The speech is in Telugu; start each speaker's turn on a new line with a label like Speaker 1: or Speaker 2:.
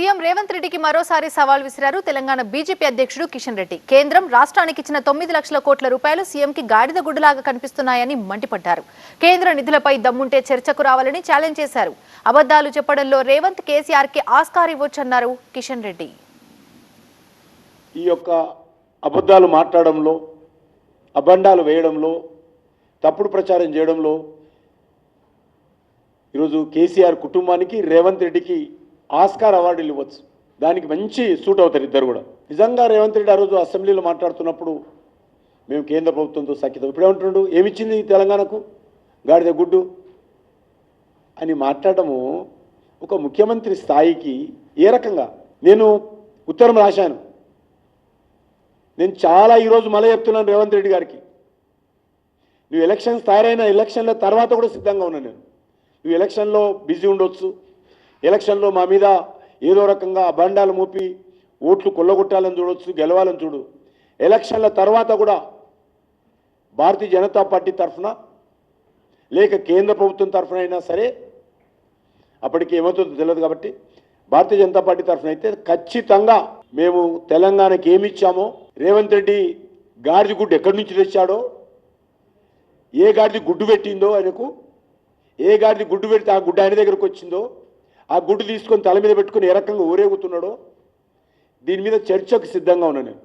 Speaker 1: సీఎం రేవంత్ రెడ్డికి మరోసారి సవాల్ విసిరారు తెలంగాణ బీజేపీ అధ్యక్షుడు కిషన్ రెడ్డి. కేంద్రం రాష్ట్రానికి ఇచ్చిన 9 లక్షల కోట్ల రూపాయలు సీఎంకి గాడిద గుడ్డులాగా కనిపిస్తున్నాయని మండిపడ్డారు. కేంద్ర నిధులపై దమ్ముంటే చర్చకు రావాలని ఛాలెంజ్ చేశారు. అబద్ధాలు చెప్పడంలో రేవంత్ కేసీఆర్కి ఆస్కార్ ఇవ్వొచ్చన్నారు కిషన్ రెడ్డి.
Speaker 2: ఈ యొక్క అబద్ధాలు మాట్లాడడంలో, అబండాలు వేయడంలో, తప్పుడు ప్రచారం చేయడంలో ఈరోజు కేసీఆర్ కుటుంబానికి రేవంత్ రెడ్డికి ఆస్కార్ అవార్డులు ఇవ్వచ్చు. దానికి మంచి సూట్ అవుతారు ఇద్దరు కూడా. నిజంగా రేవంత్ రెడ్డి ఆ రోజు అసెంబ్లీలో మాట్లాడుతున్నప్పుడు మేము కేంద్ర ప్రభుత్వంతో సఖ్యత, ఇప్పుడేమంటున్నాడు, ఏమిచ్చింది తెలంగాణకు గాడిద గుడ్డు అని మాట్లాడము ఒక ముఖ్యమంత్రి స్థాయికి ఏ రకంగా? నేను ఉత్తరం రాశాను. నేను చాలా ఈరోజు మళ్ళీ చెప్తున్నాను రేవంత్ రెడ్డి గారికి, నువ్వు ఎలక్షన్స్ తయారైన ఎలక్షన్ల తర్వాత కూడా సిద్ధంగా ఉన్నాను నేను. నువ్వు ఎలక్షన్లో బిజీ ఉండొచ్చు, ఎలక్షన్లో మా మీద ఏదో రకంగా బండాలు మోపి ఓట్లు కొల్లగొట్టాలని చూడొచ్చు, గెలవాలని చూడు. ఎలక్షన్ల తర్వాత కూడా భారతీయ జనతా పార్టీ తరఫున లేక కేంద్ర ప్రభుత్వం తరఫున అయినా సరే, అప్పటికి ఏమవుతుందో తెలియదు కాబట్టి భారతీయ జనతా పార్టీ తరఫున అయితే ఖచ్చితంగా మేము తెలంగాణకి ఏమి ఇచ్చామో, రేవంత్ రెడ్డి గాడిద గుడ్డు ఎక్కడి నుంచి తెచ్చాడో, ఏ గాడిద గుడ్డు పెట్టిందో ఆయనకు, ఏ గాడిద గుడ్డు పెడితే ఆ గుడ్డు ఆయన దగ్గరకు వచ్చిందో, ఆ గుడ్డు తీసుకొని తల మీద పెట్టుకుని ఏ రకంగా ఊరేగుతున్నాడో, దీని మీద చర్చకు సిద్ధంగా ఉన్నాను నేను.